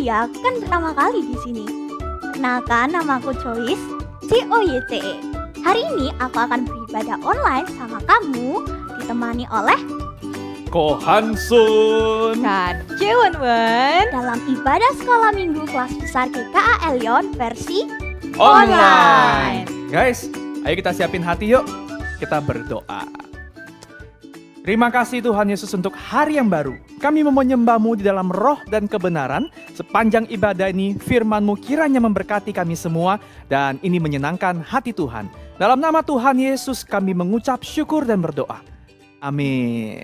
iya, aku kan pertama kali di sini. Kenalkan, nama aku Joyce, COYCE. Hari ini aku akan beribadah online sama kamu, ditemani oleh Ko Hansun dan Cewenwen dalam ibadah sekolah minggu kelas besar GKA Elion versi online. Guys, ayo kita siapin hati yuk. Kita berdoa. Terima kasih Tuhan Yesus untuk hari yang baru. Kami mau menyembah-Mu di dalam roh dan kebenaran. Sepanjang ibadah ini, firman-Mu kiranya memberkati kami semua. Dan ini menyenangkan hati Tuhan. Dalam nama Tuhan Yesus kami mengucap syukur dan berdoa. Amin.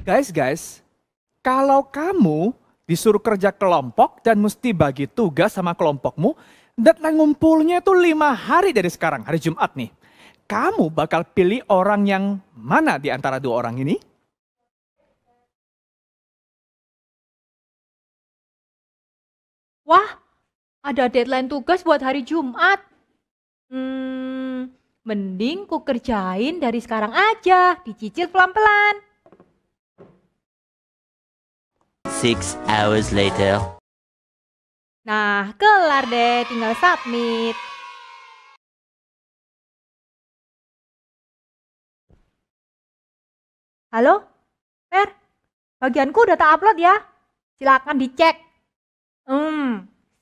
Guys, kalau kamu disuruh kerja kelompok dan mesti bagi tugas sama kelompokmu, deadline ngumpulnya itu 5 hari dari sekarang, hari Jumat nih. Kamu bakal pilih orang yang mana di antara 2 orang ini? Wah, ada deadline tugas buat hari Jumat. Mending ku kerjain dari sekarang aja, dicicil pelan-pelan. 6 hours later. Nah, kelar deh, tinggal submit. Halo, Per, bagianku udah tak upload ya. Silakan dicek.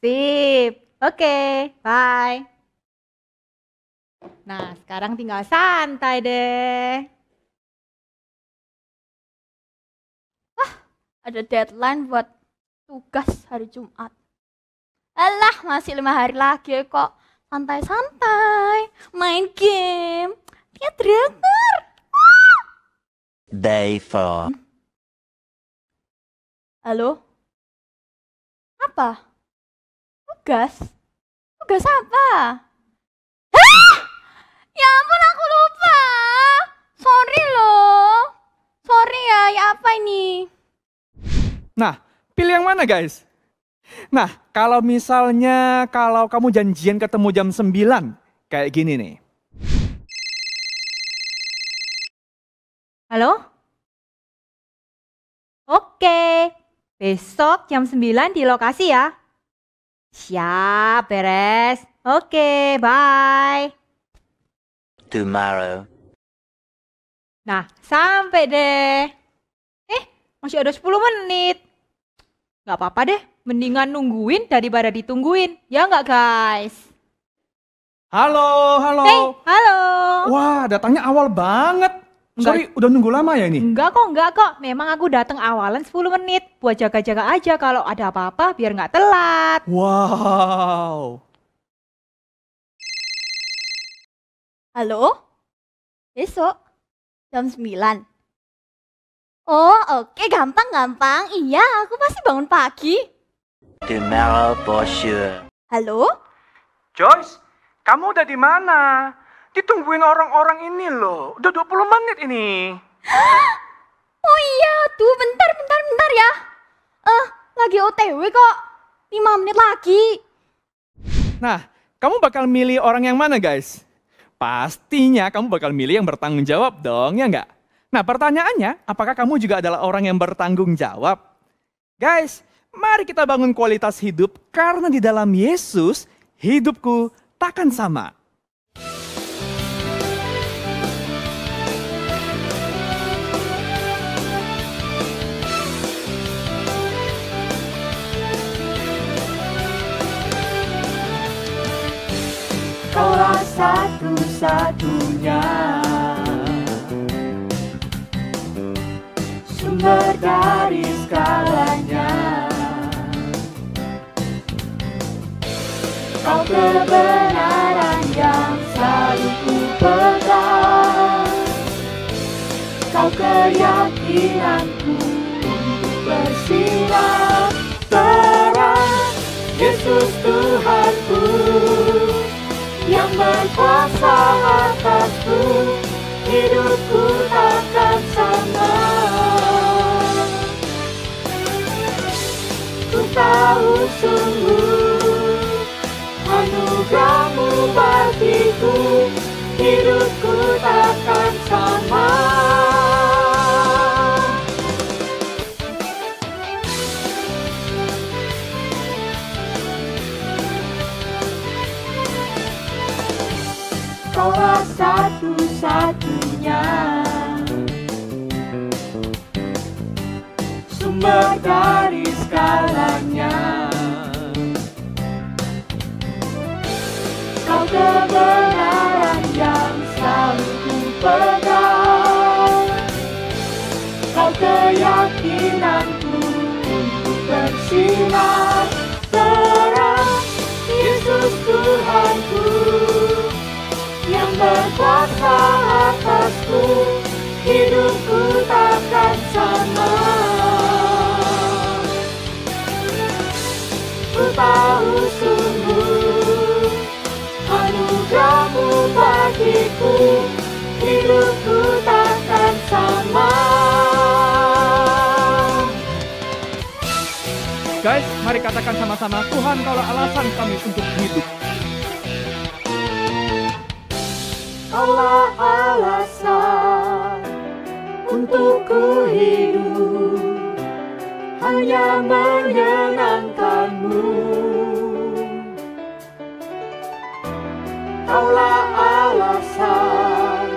Sip. Oke, bye. Nah, sekarang tinggal santai deh. ada deadline buat tugas hari Jumat. Alah, masih 5 hari lagi kok. Santai-santai, main game, lihat drakor. Day 4. Halo? Apa? Tugas? Tugas apa? Hah? Ya ampun, aku lupa. Sorry loh. Sorry ya apa ini? Nah, pilih yang mana guys? Nah, kalau misalnya kamu janjian ketemu jam 9, kayak gini nih. Halo? Oke, besok jam 9 di lokasi ya. Siap, beres. Oke, bye. Tomorrow. Nah, sampai deh. Masih ada 10 menit. Gak apa-apa deh, mendingan nungguin daripada ditungguin. Ya nggak guys? Halo. Hey, halo. Wah, datangnya awal banget. Sorry, udah nunggu lama ya ini? Enggak kok. Memang aku datang awalan 10 menit. Buat jaga-jaga aja kalau ada apa-apa biar nggak telat. Wow. Halo? Besok? Jam 9? Oh, oke, gampang. Iya, aku pasti bangun pagi. Tomorrow for sure. Halo? Joyce, kamu udah di mana? Ditungguin orang-orang ini loh. Udah 20 menit ini. Oh iya, tuh bentar ya. Lagi OTW kok. 5 menit lagi. Nah, kamu bakal milih orang yang mana guys? Pastinya kamu bakal milih yang bertanggung jawab dong, ya nggak? Nah, pertanyaannya, apakah kamu juga adalah orang yang bertanggung jawab? Guys, mari kita bangun kualitas hidup karena di dalam Yesus, hidupku takkan sama. Kaulah satu-satunya sumber dari segalanya. Kau kebenaran yang selalu ku pegang. Kau keyakinanku untuk bersinar terang. Yesus Tuhanku yang berkuasa atasku, hidupku takkan sama. Ku tahu sungguh anugerah-Mu bagiku, hidupku takkan sama. Kaulah satu-satunya sumber dari segalanya. Kau kebenaran yang selalu ku pegang, kau keyakinanku untuk bersinar terang. Yesus Tuhanku yang berkuasa atasku, hidupku takkan sama. Ku tahu sungguh anugerah-Mu bagiku, hidupku takkan sama. Guys, mari katakan sama-sama, Tuhan Kaulah alasan kami untuk hidup. Kaulah alasan untuk ku hidup, hanya menyenangkan-Mu. Kaulah alasan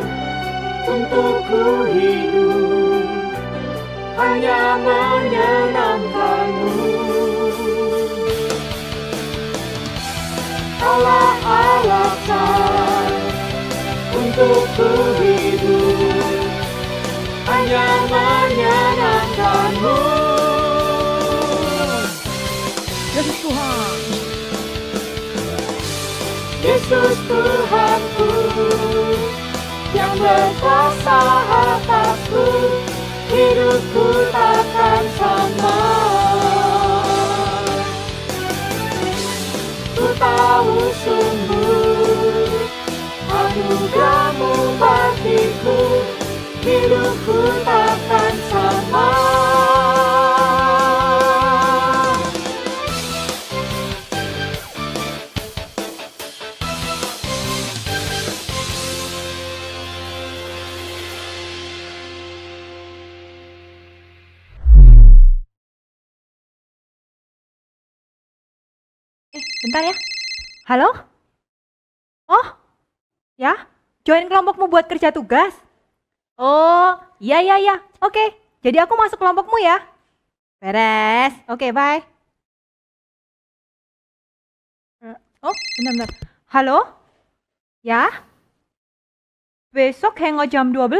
untuk ku hidup, hanya menyenangkan-Mu. Kaulah alasan untuk ku hidup, hanya menyenangkan-Mu. Yesus Tuhan, Yesus Tuhanku yang berkuasa atasku, hidupku takkan sama. Ku tahu sungguh anugerah-Mu bagiku, hidupku takkan sama. Bentar ya. Halo? Oh, ya? Join kelompokmu buat kerja tugas? Oh, iya. Oke, jadi aku masuk kelompokmu ya. Beres. Oke, bye. Oh, bentar. Halo? Ya? Besok hangout jam 12.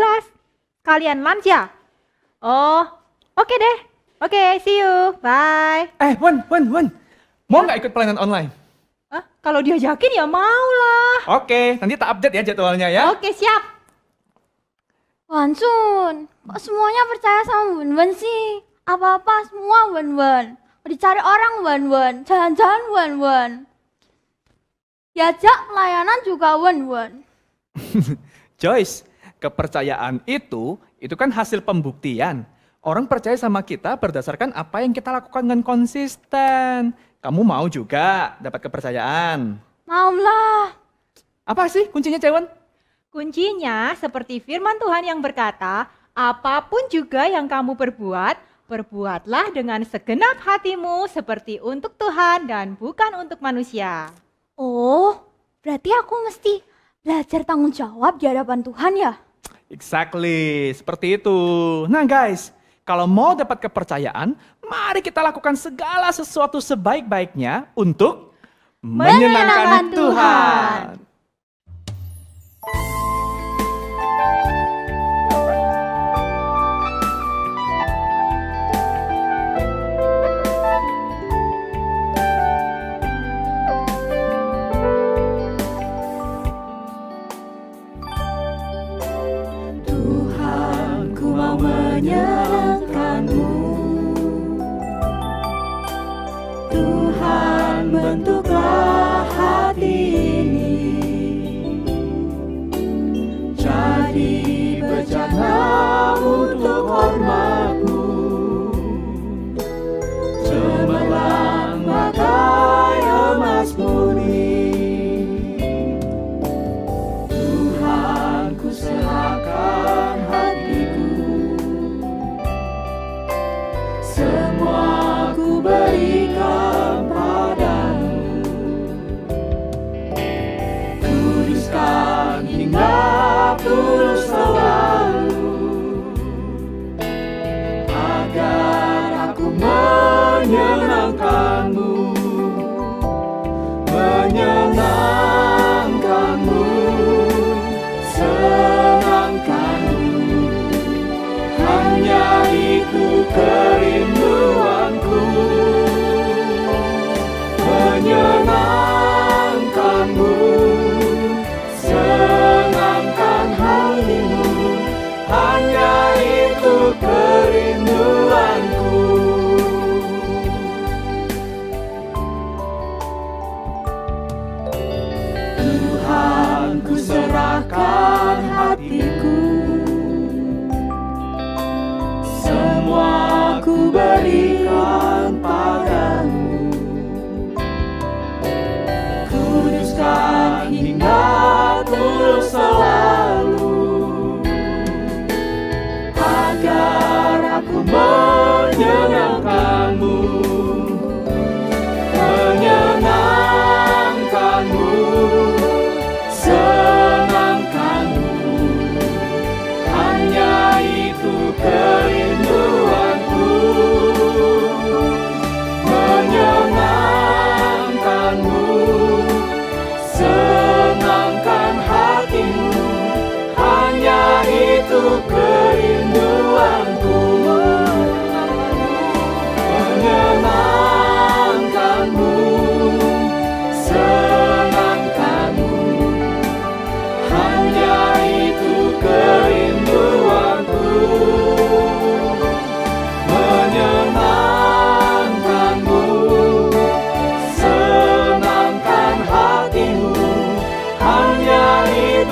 Kalian lunch ya? Oh, oke deh. Oke, see you. Bye. Wen. Mau nggak ikut pelayanan online? Kalau diajakin ya mau lah. Oke, nanti tak update ya jadwalnya ya. Oke, siap. Wansun, kok semuanya percaya sama Wen-Wen sih? Apa-apa semua Wen-Wen. Dicari orang Wen-Wen, jalan-jalan Wen-Wen. Diajak pelayanan juga Wen-Wen. Joyce, kepercayaan itu kan hasil pembuktian. Orang percaya sama kita berdasarkan apa yang kita lakukan dengan konsisten. Kamu mau juga dapat kepercayaan? Maulah. Apa sih kuncinya, Cewen? Kuncinya seperti firman Tuhan yang berkata, apapun juga yang kamu perbuat, perbuatlah dengan segenap hatimu seperti untuk Tuhan dan bukan untuk manusia. Oh, berarti aku mesti belajar tanggung jawab di hadapan Tuhan ya? Exactly, seperti itu. Nah guys, kalau mau dapat kepercayaan, mari kita lakukan segala sesuatu sebaik-baiknya untuk menyenangkan Tuhan. Tuhan, ku mau menyenangkan-Mu. Tuhan, bentuklah hati ini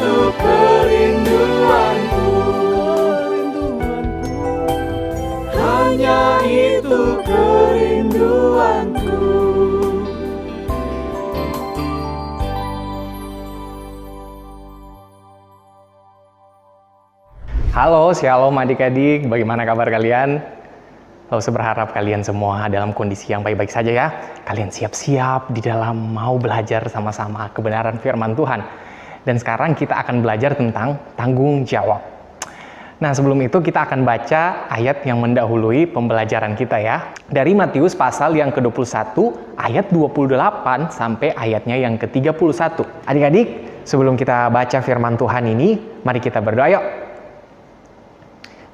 itu kerinduanku, hanya itu kerinduanku. Halo, shalom adik-adik, bagaimana kabar kalian? Lalu saya berharap kalian semua dalam kondisi yang baik-baik saja ya. Kalian siap-siap di dalam mau belajar sama-sama kebenaran firman Tuhan. Dan sekarang kita akan belajar tentang tanggung jawab. Nah, sebelum itu kita akan baca ayat yang mendahului pembelajaran kita ya. Dari Matius pasal yang ke-21 ayat 28 sampai ayatnya yang ke-31. Adik-adik, sebelum kita baca firman Tuhan ini, mari kita berdoa yuk.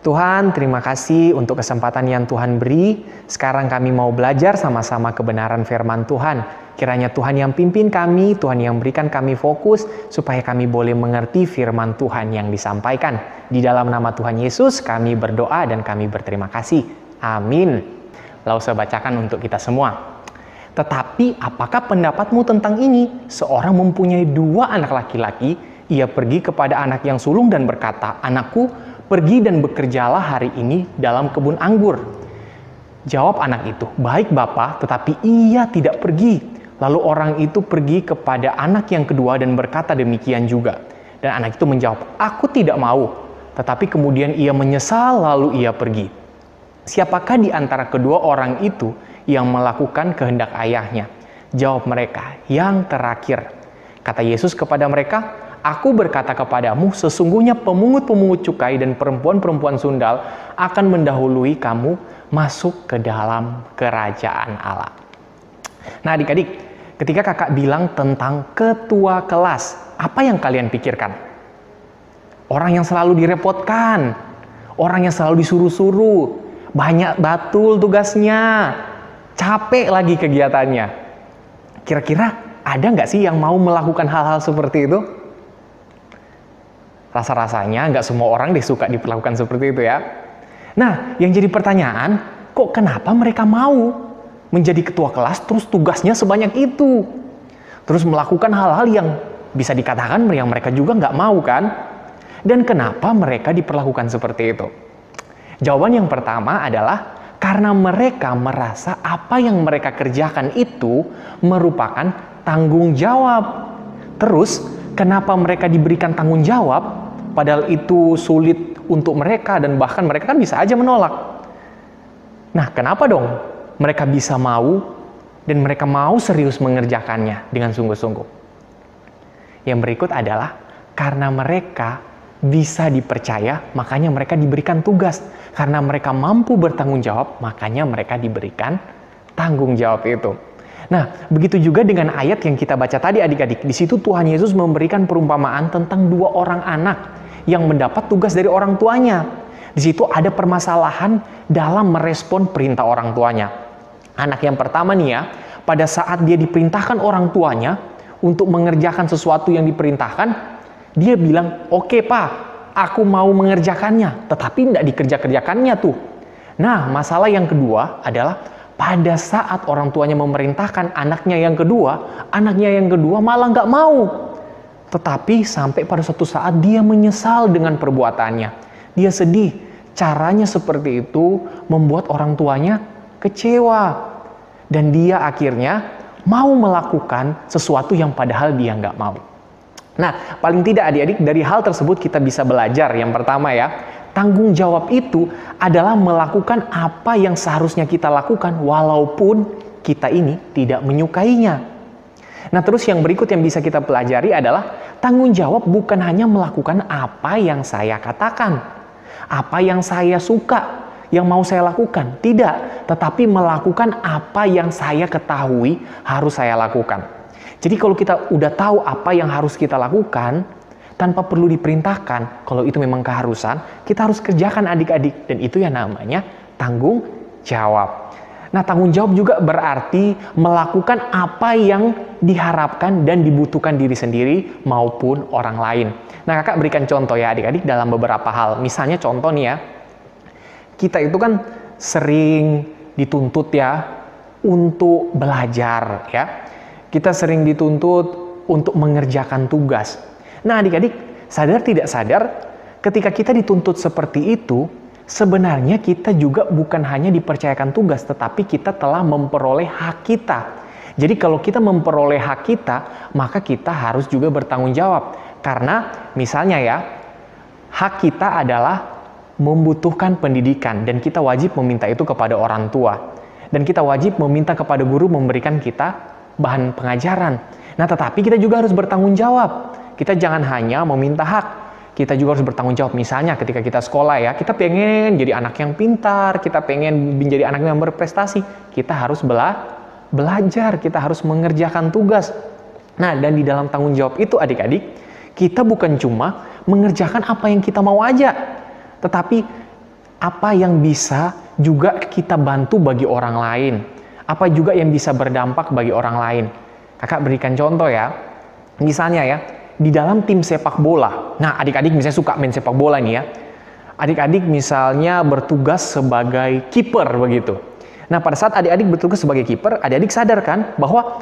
Tuhan, terima kasih untuk kesempatan yang Tuhan beri. Sekarang kami mau belajar sama-sama kebenaran firman Tuhan. Kiranya Tuhan yang pimpin kami, Tuhan yang berikan kami fokus, supaya kami boleh mengerti firman Tuhan yang disampaikan. Di dalam nama Tuhan Yesus, kami berdoa dan kami berterima kasih. Amin. Lalu saya bacakan untuk kita semua. Tetapi apakah pendapatmu tentang ini? Seorang mempunyai 2 anak laki-laki, ia pergi kepada anak yang sulung dan berkata, "Anakku, pergi dan bekerjalah hari ini dalam kebun anggur." Jawab anak itu, "Baik Bapa," tetapi ia tidak pergi. Lalu orang itu pergi kepada anak yang kedua dan berkata demikian juga. Dan anak itu menjawab, "Aku tidak mau." Tetapi kemudian ia menyesal lalu ia pergi. Siapakah di antara kedua orang itu yang melakukan kehendak ayahnya? Jawab mereka, "Yang terakhir." Kata Yesus kepada mereka, "Aku berkata kepadamu, sesungguhnya pemungut-pemungut cukai dan perempuan-perempuan sundal akan mendahului kamu masuk ke dalam kerajaan Allah." Nah adik-adik, ketika kakak bilang tentang ketua kelas, apa yang kalian pikirkan? Orang yang selalu direpotkan, orang yang selalu disuruh-suruh, banyak batul tugasnya, capek lagi kegiatannya. Kira-kira ada nggak sih yang mau melakukan hal-hal seperti itu? Rasa-rasanya nggak semua orang deh suka diperlakukan seperti itu ya. Nah, yang jadi pertanyaan, kok kenapa mereka mau menjadi ketua kelas terus tugasnya sebanyak itu? Terus melakukan hal-hal yang bisa dikatakan yang mereka juga nggak mau kan? Dan kenapa mereka diperlakukan seperti itu? Jawaban yang pertama adalah karena mereka merasa apa yang mereka kerjakan itu merupakan tanggung jawab. Terus, kenapa mereka diberikan tanggung jawab? Padahal itu sulit untuk mereka dan bahkan mereka kan bisa aja menolak. Nah, kenapa dong mereka bisa mau dan mereka mau serius mengerjakannya dengan sungguh-sungguh? Yang berikut adalah karena mereka bisa dipercaya, makanya mereka diberikan tugas. Karena mereka mampu bertanggung jawab, makanya mereka diberikan tanggung jawab itu. Nah, begitu juga dengan ayat yang kita baca tadi adik-adik. Di situ Tuhan Yesus memberikan perumpamaan tentang 2 orang anak yang mendapat tugas dari orang tuanya. Di situ ada permasalahan dalam merespon perintah orang tuanya. Anak yang pertama nih ya, pada saat dia diperintahkan orang tuanya untuk mengerjakan sesuatu yang diperintahkan, dia bilang, "Oke Pak, aku mau mengerjakannya," tetapi tidak dikerja-kerjakannya tuh. Nah, masalah yang kedua adalah pada saat orang tuanya memerintahkan anaknya yang kedua malah nggak mau. Tetapi sampai pada suatu saat dia menyesal dengan perbuatannya. Dia sedih. Caranya seperti itu membuat orang tuanya kecewa. Dan dia akhirnya mau melakukan sesuatu yang padahal dia nggak mau. Nah, paling tidak adik-adik dari hal tersebut kita bisa belajar. Yang pertama ya, tanggung jawab itu adalah melakukan apa yang seharusnya kita lakukan walaupun kita ini tidak menyukainya. Nah, terus yang berikut yang bisa kita pelajari adalah tanggung jawab bukan hanya melakukan apa yang saya katakan, apa yang saya suka, yang mau saya lakukan. Tidak, tetapi melakukan apa yang saya ketahui harus saya lakukan. Jadi kalau kita udah tahu apa yang harus kita lakukan, tanpa perlu diperintahkan, kalau itu memang keharusan, kita harus kerjakan adik-adik. Dan itu yang namanya tanggung jawab. Nah, tanggung jawab juga berarti melakukan apa yang diharapkan dan dibutuhkan diri sendiri maupun orang lain. Nah, kakak berikan contoh ya adik-adik dalam beberapa hal. Misalnya contoh nih ya, kita itu kan sering dituntut ya untuk belajar ya. Kita sering dituntut untuk mengerjakan tugas. Nah adik-adik, sadar tidak sadar, ketika kita dituntut seperti itu, sebenarnya kita juga bukan hanya dipercayakan tugas, tetapi kita telah memperoleh hak kita. Jadi kalau kita memperoleh hak kita, maka kita harus juga bertanggung jawab. Karena misalnya ya, hak kita adalah membutuhkan pendidikan dan kita wajib meminta itu kepada orang tua. Dan kita wajib meminta kepada guru memberikan kita bahan pengajaran. Nah, tetapi kita juga harus bertanggung jawab. Kita jangan hanya meminta hak, kita juga harus bertanggung jawab. Misalnya ketika kita sekolah ya, kita pengen jadi anak yang pintar, kita pengen menjadi anak yang berprestasi, kita harus belajar, kita harus mengerjakan tugas. Nah, dan di dalam tanggung jawab itu adik-adik, kita bukan cuma mengerjakan apa yang kita mau aja, tetapi apa yang bisa juga kita bantu bagi orang lain. Apa juga yang bisa berdampak bagi orang lain. Kakak berikan contoh ya. Misalnya ya, di dalam tim sepak bola. Nah, adik-adik misalnya suka main sepak bola nih ya. Adik-adik misalnya bertugas sebagai kiper begitu. Nah, pada saat adik-adik bertugas sebagai kiper, adik-adik sadar kan bahwa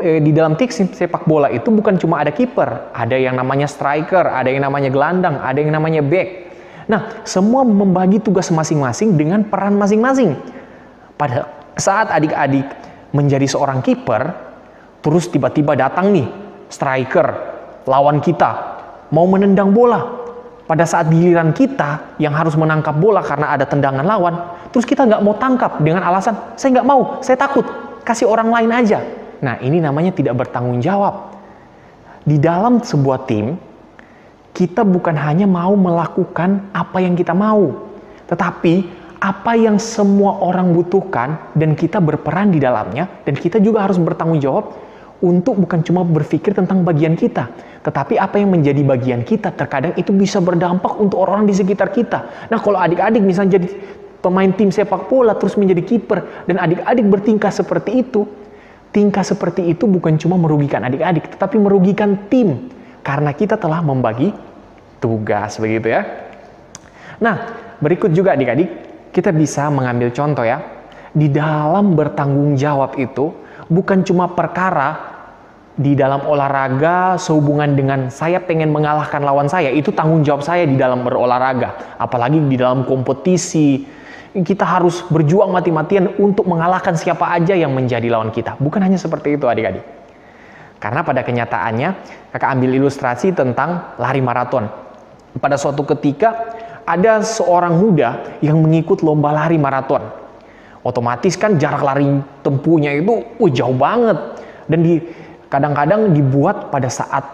di dalam tim sepak bola itu bukan cuma ada kiper, ada yang namanya striker, ada yang namanya gelandang, ada yang namanya back. Nah, semua membagi tugas masing-masing dengan peran masing-masing. Pada saat adik-adik menjadi seorang kiper, terus tiba-tiba datang nih striker, lawan kita, mau menendang bola. Pada saat giliran kita yang harus menangkap bola karena ada tendangan lawan, terus kita nggak mau tangkap dengan alasan, saya nggak mau, saya takut, kasih orang lain aja. Nah, ini namanya tidak bertanggung jawab. Di dalam sebuah tim, kita bukan hanya mau melakukan apa yang kita mau, tetapi apa yang semua orang butuhkan dan kita berperan di dalamnya, dan kita juga harus bertanggung jawab untuk bukan cuma berpikir tentang bagian kita, tetapi apa yang menjadi bagian kita terkadang itu bisa berdampak untuk orang di sekitar kita. Nah, kalau adik-adik misalnya jadi pemain tim sepak bola terus menjadi kiper dan adik-adik bertingkah seperti itu, tingkah seperti itu bukan cuma merugikan adik-adik, tetapi merugikan tim. Karena kita telah membagi tugas, begitu ya. Nah, berikut juga adik-adik, kita bisa mengambil contoh ya. Di dalam bertanggung jawab itu, bukan cuma perkara di dalam olahraga sehubungan dengan saya pengen mengalahkan lawan saya, itu tanggung jawab saya di dalam berolahraga. Apalagi di dalam kompetisi, kita harus berjuang mati-matian untuk mengalahkan siapa aja yang menjadi lawan kita. Bukan hanya seperti itu adik-adik. Karena pada kenyataannya, kakak ambil ilustrasi tentang lari maraton. Pada suatu ketika, ada seorang muda yang mengikut lomba lari maraton. Otomatis kan jarak lari tempuhnya itu jauh banget. Dan kadang-kadang dibuat pada saat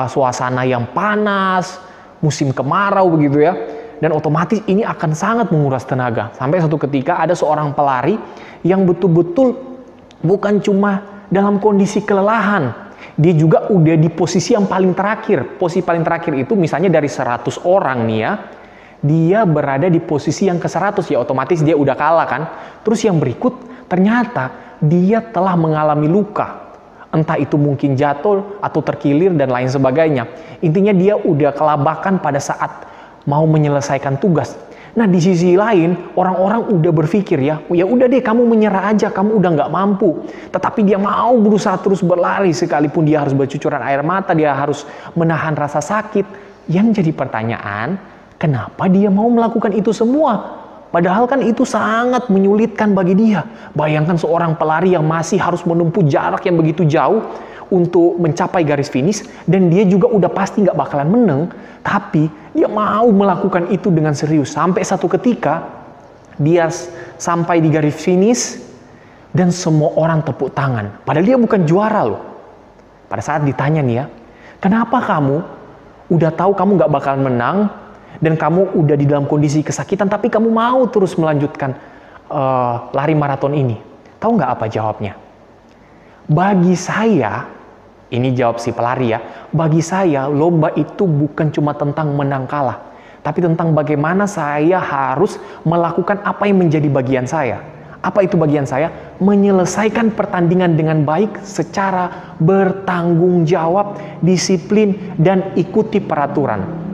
suasana yang panas, musim kemarau begitu ya. Dan otomatis ini akan sangat menguras tenaga. Sampai suatu ketika ada seorang pelari yang betul-betul bukan cuma dalam kondisi kelelahan, dia juga udah di posisi yang paling terakhir. Posisi paling terakhir itu misalnya dari 100 orang nih ya, dia berada di posisi yang ke-100 ya, otomatis dia udah kalah kan. Terus yang berikut ternyata dia telah mengalami luka. Entah itu mungkin jatuh atau terkilir dan lain sebagainya. Intinya dia udah kelabakan pada saat mau menyelesaikan tugas. Nah, di sisi lain, orang-orang udah berpikir ya udah deh kamu menyerah aja, kamu udah nggak mampu. Tetapi dia mau berusaha terus berlari, sekalipun dia harus bercucuran air mata, dia harus menahan rasa sakit. Yang jadi pertanyaan, kenapa dia mau melakukan itu semua? Padahal kan itu sangat menyulitkan bagi dia. Bayangkan seorang pelari yang masih harus menempuh jarak yang begitu jauh untuk mencapai garis finish, dan dia juga udah pasti nggak bakalan menang, tapi dia mau melakukan itu dengan serius. Sampai satu ketika dia sampai di garis finish dan semua orang tepuk tangan. Padahal dia bukan juara loh. Pada saat ditanya nih ya, kenapa kamu udah tahu kamu nggak bakalan menang dan kamu udah di dalam kondisi kesakitan, tapi kamu mau terus melanjutkan lari maraton ini? Tahu nggak apa jawabnya? Bagi saya, ini jawab si pelari ya, bagi saya lomba itu bukan cuma tentang menang kalah, tapi tentang bagaimana saya harus melakukan apa yang menjadi bagian saya. Apa itu bagian saya? Menyelesaikan pertandingan dengan baik secara bertanggung jawab, disiplin, dan ikuti peraturan.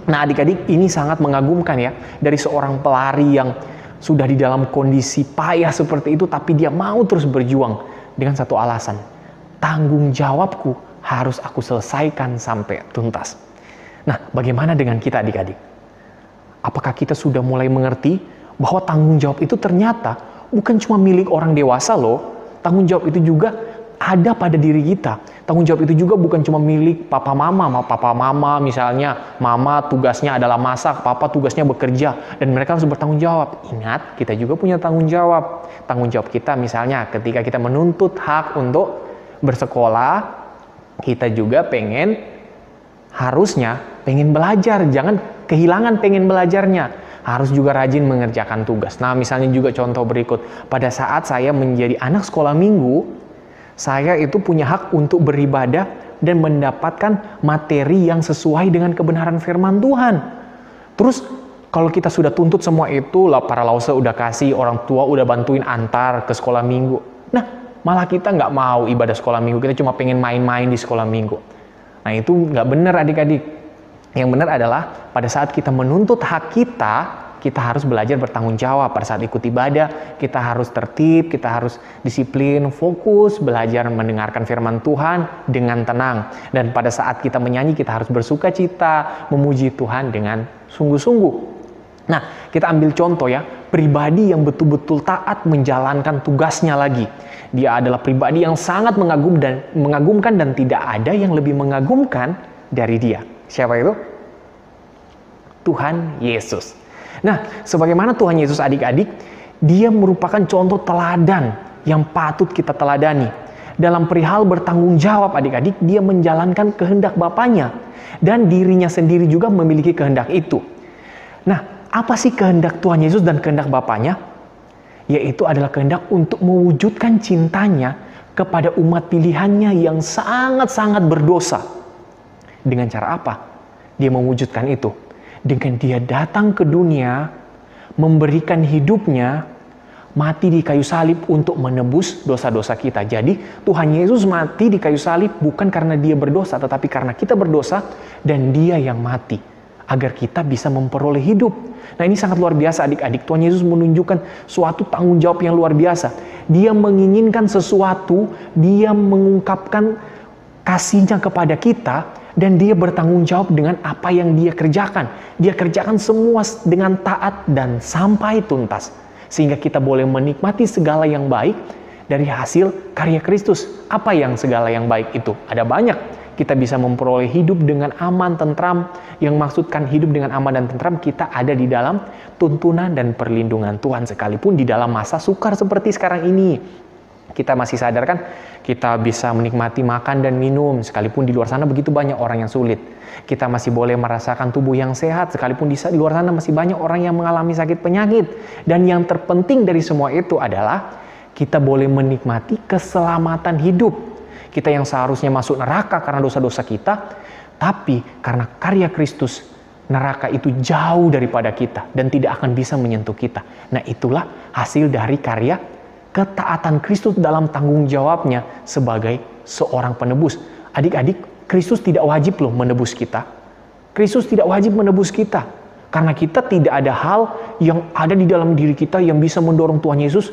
Nah, adik-adik, ini sangat mengagumkan ya, dari seorang pelari yang sudah di dalam kondisi payah seperti itu, tapi dia mau terus berjuang dengan satu alasan. Tanggung jawabku harus aku selesaikan sampai tuntas. Nah, bagaimana dengan kita adik-adik? Apakah kita sudah mulai mengerti bahwa tanggung jawab itu ternyata bukan cuma milik orang dewasa loh. Tanggung jawab itu juga ada pada diri kita. Tanggung jawab itu juga bukan cuma milik papa mama misalnya. Mama tugasnya adalah masak, papa tugasnya bekerja. Dan mereka harus bertanggung jawab. Ingat, kita juga punya tanggung jawab. Tanggung jawab kita misalnya ketika kita menuntut hak untuk bersekolah, kita juga harusnya pengen belajar. Jangan kehilangan pengen belajarnya. Harus juga rajin mengerjakan tugas. Nah, misalnya juga contoh berikut. Pada saat saya menjadi anak sekolah minggu, saya itu punya hak untuk beribadah dan mendapatkan materi yang sesuai dengan kebenaran firman Tuhan. Terus, kalau kita sudah tuntut semua itu, para lause udah kasih, orang tua udah bantuin antar ke sekolah minggu. Nah, malah kita nggak mau ibadah sekolah minggu, kita cuma pengen main-main di sekolah minggu. Nah, itu nggak benar adik-adik. Yang benar adalah pada saat kita menuntut hak kita harus belajar bertanggung jawab. Pada saat ikut ibadah, kita harus tertib, kita harus disiplin, fokus, belajar mendengarkan firman Tuhan dengan tenang. Dan pada saat kita menyanyi, kita harus bersuka cita, memuji Tuhan dengan sungguh-sungguh. Nah, kita ambil contoh ya, pribadi yang betul-betul taat menjalankan tugasnya lagi. Dia adalah pribadi yang sangat mengagumkan dan tidak ada yang lebih mengagumkan dari dia. Siapa itu? Tuhan Yesus. Nah, sebagaimana Tuhan Yesus adik-adik, dia merupakan contoh teladan yang patut kita teladani. Dalam perihal bertanggung jawab adik-adik, dia menjalankan kehendak Bapanya. Dan dirinya sendiri juga memiliki kehendak itu. Nah, apa sih kehendak Tuhan Yesus dan kehendak Bapanya? Yaitu adalah kehendak untuk mewujudkan cintanya kepada umat pilihannya yang sangat-sangat berdosa. Dengan cara apa? Dia mewujudkan itu. Dengan dia datang ke dunia, memberikan hidupnya, mati di kayu salib untuk menebus dosa-dosa kita. Jadi Tuhan Yesus mati di kayu salib bukan karena dia berdosa, tetapi karena kita berdosa dan dia yang mati. Agar kita bisa memperoleh hidup. Nah, ini sangat luar biasa adik-adik. Tuhan Yesus menunjukkan suatu tanggung jawab yang luar biasa. Dia menginginkan sesuatu, dia mengungkapkan kasihnya kepada kita, dan dia bertanggung jawab dengan apa yang dia kerjakan. Dia kerjakan semua dengan taat dan sampai tuntas. Sehingga kita boleh menikmati segala yang baik dari hasil karya Kristus. Apa yang segala yang baik itu? Ada banyak. Kita bisa memperoleh hidup dengan aman, tentram. Yang maksudkan hidup dengan aman dan tentram, kita ada di dalam tuntunan dan perlindungan Tuhan. Sekalipun di dalam masa sukar seperti sekarang ini. Kita masih sadar kan, kita bisa menikmati makan dan minum, sekalipun di luar sana begitu banyak orang yang sulit. Kita masih boleh merasakan tubuh yang sehat, sekalipun di luar sana masih banyak orang yang mengalami sakit penyakit. Dan yang terpenting dari semua itu adalah, kita boleh menikmati keselamatan hidup. Kita yang seharusnya masuk neraka karena dosa-dosa kita, tapi karena karya Kristus, neraka itu jauh daripada kita dan tidak akan bisa menyentuh kita. Nah, itulah hasil dari karya ketaatan Kristus dalam tanggung jawabnya sebagai seorang penebus. Adik-adik, Kristus tidak wajib loh menebus kita. Kristus tidak wajib menebus kita. Karena kita tidak ada hal yang ada di dalam diri kita yang bisa mendorong Tuhan Yesus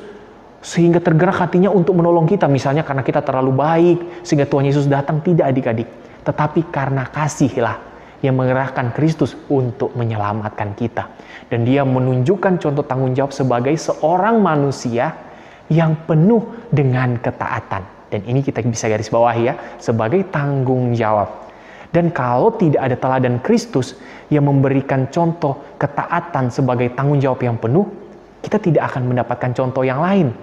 sehingga tergerak hatinya untuk menolong kita. Misalnya karena kita terlalu baik sehingga Tuhan Yesus datang. Tidak adik-adik. Tetapi karena kasihlah yang mengerahkan Kristus untuk menyelamatkan kita. Dan dia menunjukkan contoh tanggung jawab sebagai seorang manusia yang penuh dengan ketaatan. Dan ini kita bisa garis bawahi ya, sebagai tanggung jawab. Dan kalau tidak ada teladan Kristus yang memberikan contoh ketaatan sebagai tanggung jawab yang penuh, kita tidak akan mendapatkan contoh yang lain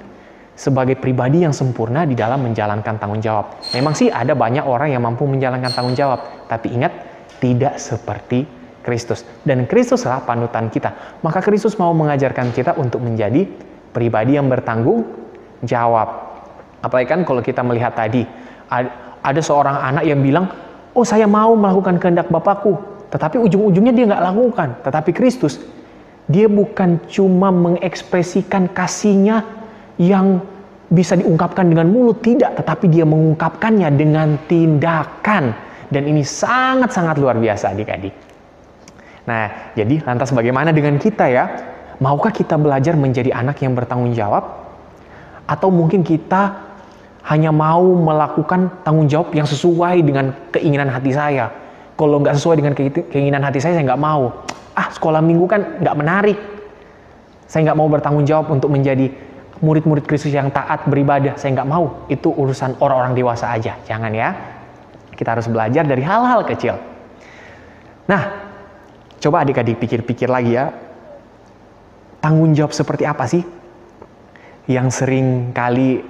sebagai pribadi yang sempurna di dalam menjalankan tanggung jawab. Memang sih ada banyak orang yang mampu menjalankan tanggung jawab, tapi ingat, tidak seperti Kristus. Dan Kristuslah panutan kita. Maka Kristus mau mengajarkan kita untuk menjadi pribadi yang bertanggung jawab. Apalagi kan kalau kita melihat tadi, ada seorang anak yang bilang, oh saya mau melakukan kehendak Bapakku. Tetapi ujung-ujungnya dia nggak lakukan. Tetapi Kristus, dia bukan cuma mengekspresikan kasihnya yang bisa diungkapkan dengan mulut, tidak. Tetapi dia mengungkapkannya dengan tindakan. Dan ini sangat-sangat luar biasa adik-adik. Nah, jadi lantas bagaimana dengan kita ya? Maukah kita belajar menjadi anak yang bertanggung jawab? Atau mungkin kita hanya mau melakukan tanggung jawab yang sesuai dengan keinginan hati saya? Kalau nggak sesuai dengan keinginan hati saya nggak mau. Sekolah minggu kan nggak menarik. Saya nggak mau bertanggung jawab untuk menjadi murid-murid Kristus yang taat beribadah. Saya nggak mau. Itu urusan orang-orang dewasa aja. Jangan ya. Kita harus belajar dari hal-hal kecil. Nah, coba adik-adik pikir-pikir lagi ya. Tanggung jawab seperti apa sih yang sering kali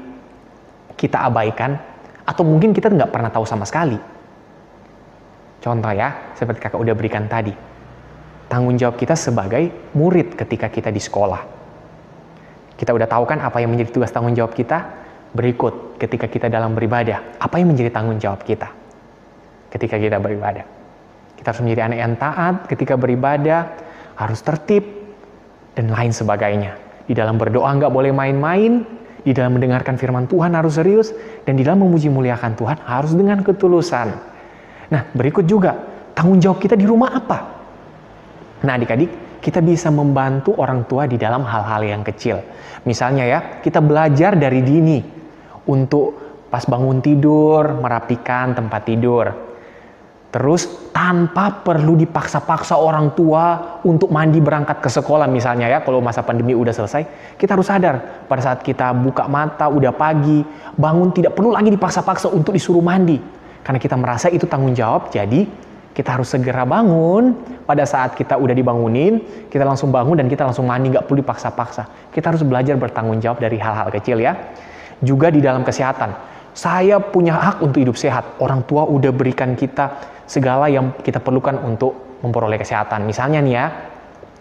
kita abaikan? Atau mungkin kita nggak pernah tahu sama sekali. Contoh ya, seperti kakak udah berikan tadi. Tanggung jawab kita sebagai murid ketika kita di sekolah. Kita udah tahu kan apa yang menjadi tugas tanggung jawab kita? Berikut, ketika kita dalam beribadah, apa yang menjadi tanggung jawab kita ketika kita beribadah? Kita harus menjadi anak yang taat ketika beribadah, harus tertib, dan lain sebagainya. Di dalam berdoa nggak boleh main-main, di dalam mendengarkan firman Tuhan harus serius, dan di dalam memuji muliakan Tuhan harus dengan ketulusan. Nah, berikut juga, tanggung jawab kita di rumah apa? Nah, adik-adik, kita bisa membantu orang tua di dalam hal-hal yang kecil. Misalnya ya, kita belajar dari dini untuk pas bangun tidur, merapikan tempat tidur. Terus tanpa perlu dipaksa-paksa orang tua untuk mandi berangkat ke sekolah misalnya ya, kalau masa pandemi udah selesai, kita harus sadar pada saat kita buka mata udah pagi, bangun tidak perlu lagi dipaksa-paksa untuk disuruh mandi. Karena kita merasa itu tanggung jawab, jadi kita harus segera bangun. Pada saat kita udah dibangunin, kita langsung bangun dan kita langsung mandi, nggak perlu dipaksa-paksa. Kita harus belajar bertanggung jawab dari hal-hal kecil ya. Juga di dalam kesehatan. Saya punya hak untuk hidup sehat. Orang tua udah berikan kita segala yang kita perlukan untuk memperoleh kesehatan. Misalnya nih ya,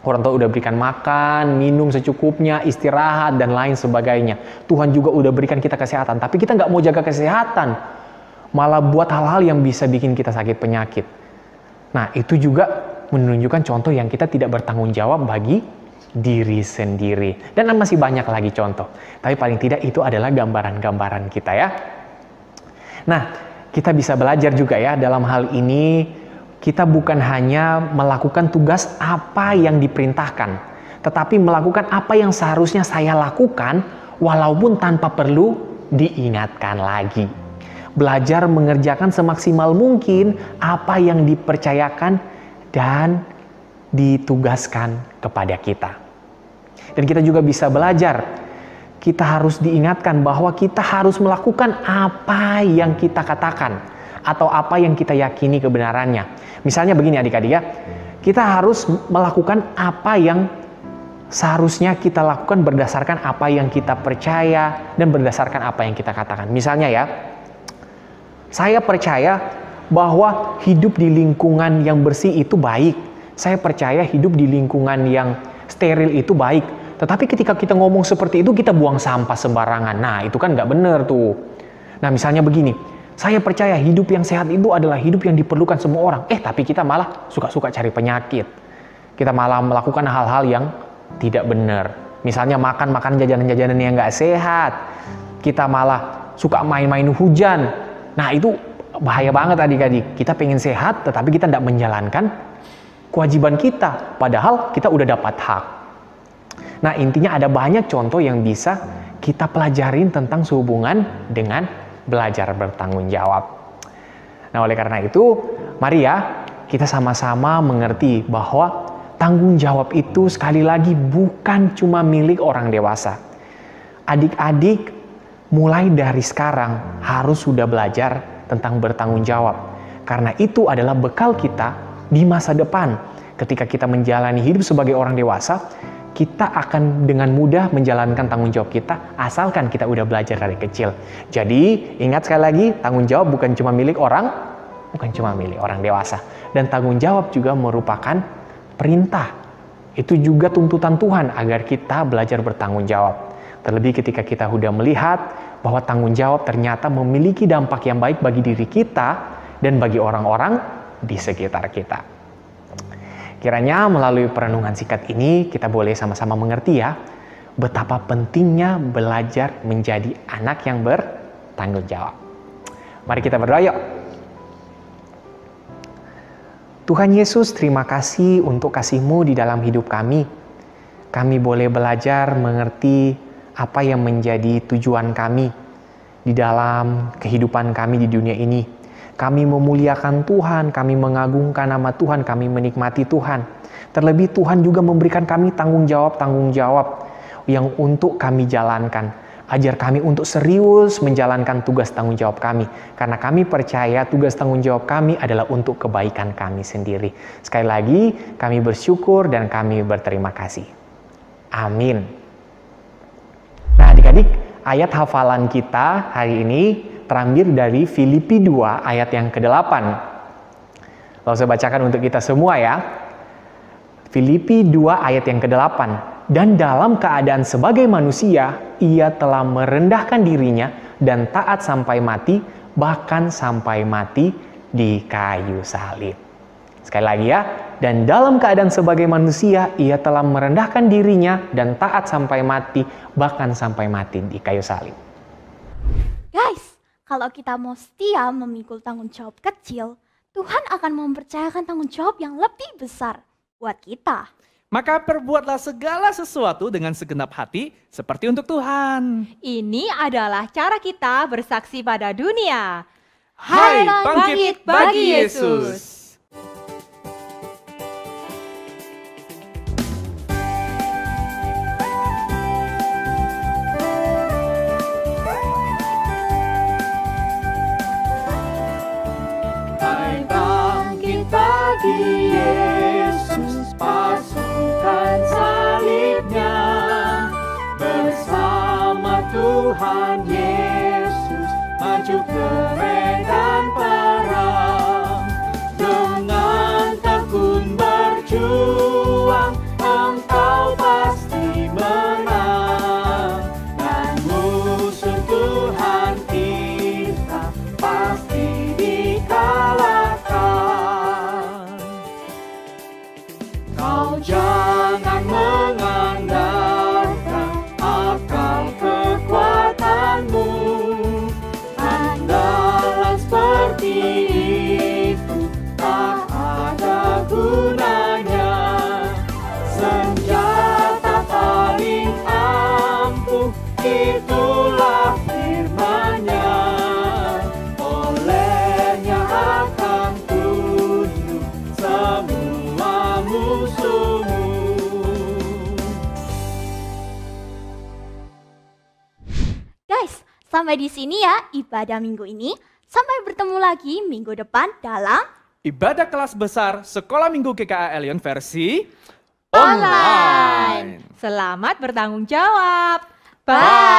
orang tua udah berikan makan, minum secukupnya, istirahat, dan lain sebagainya. Tuhan juga udah berikan kita kesehatan. Tapi kita nggak mau jaga kesehatan. Malah buat hal-hal yang bisa bikin kita sakit penyakit. Nah, itu juga menunjukkan contoh yang kita tidak bertanggung jawab bagi diri sendiri. Dan masih banyak lagi contoh. Tapi paling tidak itu adalah gambaran-gambaran kita ya. Nah, kita bisa belajar juga ya dalam hal ini. Kita bukan hanya melakukan tugas apa yang diperintahkan. Tetapi melakukan apa yang seharusnya saya lakukan walaupun tanpa perlu diingatkan lagi. Belajar mengerjakan semaksimal mungkin apa yang dipercayakan dan ditugaskan kepada kita. Dan kita juga bisa belajar, kita harus diingatkan bahwa kita harus melakukan apa yang kita katakan atau apa yang kita yakini kebenarannya. Misalnya begini adik-adik ya, kita harus melakukan apa yang seharusnya kita lakukan berdasarkan apa yang kita percaya dan berdasarkan apa yang kita katakan. Misalnya ya, saya percaya bahwa hidup di lingkungan yang bersih itu baik. Saya percaya hidup di lingkungan yang steril itu baik. Tetapi ketika kita ngomong seperti itu, kita buang sampah sembarangan. Nah, itu kan nggak benar tuh. Nah, misalnya begini. Saya percaya hidup yang sehat itu adalah hidup yang diperlukan semua orang. Tapi kita malah suka-suka cari penyakit. Kita malah melakukan hal-hal yang tidak benar. Misalnya makan jajanan-jajanan yang nggak sehat. Kita malah suka main-main hujan. Nah, itu bahaya banget adik-adik. Kita pengen sehat, tetapi kita tidak menjalankan kewajiban kita. Padahal kita udah dapat hak. Nah, intinya ada banyak contoh yang bisa kita pelajarin tentang sehubungan dengan belajar bertanggung jawab. Nah, oleh karena itu, mari ya, kita sama-sama mengerti bahwa tanggung jawab itu sekali lagi bukan cuma milik orang dewasa. Adik-adik mulai dari sekarang harus sudah belajar tentang bertanggung jawab. Karena itu adalah bekal kita di masa depan. Ketika kita menjalani hidup sebagai orang dewasa, kita akan dengan mudah menjalankan tanggung jawab kita asalkan kita udah belajar dari kecil. Jadi, ingat sekali lagi, tanggung jawab bukan cuma milik orang dewasa. Dan tanggung jawab juga merupakan perintah. Itu juga tuntutan Tuhan agar kita belajar bertanggung jawab. Terlebih ketika kita sudah melihat bahwa tanggung jawab ternyata memiliki dampak yang baik bagi diri kita dan bagi orang-orang di sekitar kita. Kiranya melalui perenungan singkat ini kita boleh sama-sama mengerti ya betapa pentingnya belajar menjadi anak yang bertanggung jawab. Mari kita berdoa yuk. Tuhan Yesus, terima kasih untuk kasih-Mu di dalam hidup kami. Kami boleh belajar mengerti apa yang menjadi tujuan kami di dalam kehidupan kami di dunia ini. Kami memuliakan Tuhan, kami mengagungkan nama Tuhan, kami menikmati Tuhan. Terlebih Tuhan juga memberikan kami tanggung jawab yang untuk kami jalankan. Ajar kami untuk serius menjalankan tugas tanggung jawab kami. Karena kami percaya tugas tanggung jawab kami adalah untuk kebaikan kami sendiri. Sekali lagi, kami bersyukur dan kami berterima kasih. Amin. Nah adik-adik, ayat hafalan kita hari ini terambil dari Filipi 2 ayat yang ke-8. Lalu saya bacakan untuk kita semua ya. Filipi 2 ayat yang ke-8. Dan dalam keadaan sebagai manusia, ia telah merendahkan dirinya dan taat sampai mati, bahkan sampai mati di kayu salib. Sekali lagi ya, dan dalam keadaan sebagai manusia, ia telah merendahkan dirinya dan taat sampai mati, bahkan sampai mati di kayu salib. Guys, kalau kita mau setia memikul tanggung jawab kecil, Tuhan akan mempercayakan tanggung jawab yang lebih besar buat kita. Maka perbuatlah segala sesuatu dengan segenap hati seperti untuk Tuhan. Ini adalah cara kita bersaksi pada dunia. Hai, bangkit bagi Yesus! Hai, bangkit bagi Yesus, pasukan salibnya, bersama Tuhan Yesus maju ke medan perang. Dengan tekun berjuang, engkau pasti menang, dan musuh Tuhan kita pasti dikalahkan. Kau jangan mengandalkan akal kekuatanmu. Andalan seperti itu tak ada gunanya. Senjata paling ampuh itulah firman-Nya. Olehnya akan tunduk semua musuhmu. Guys, sampai di sini ya ibadah minggu ini. Sampai bertemu lagi minggu depan dalam Ibadah kelas besar Sekolah Minggu GKA Elion versi Online. Selamat bertanggung jawab. Bye.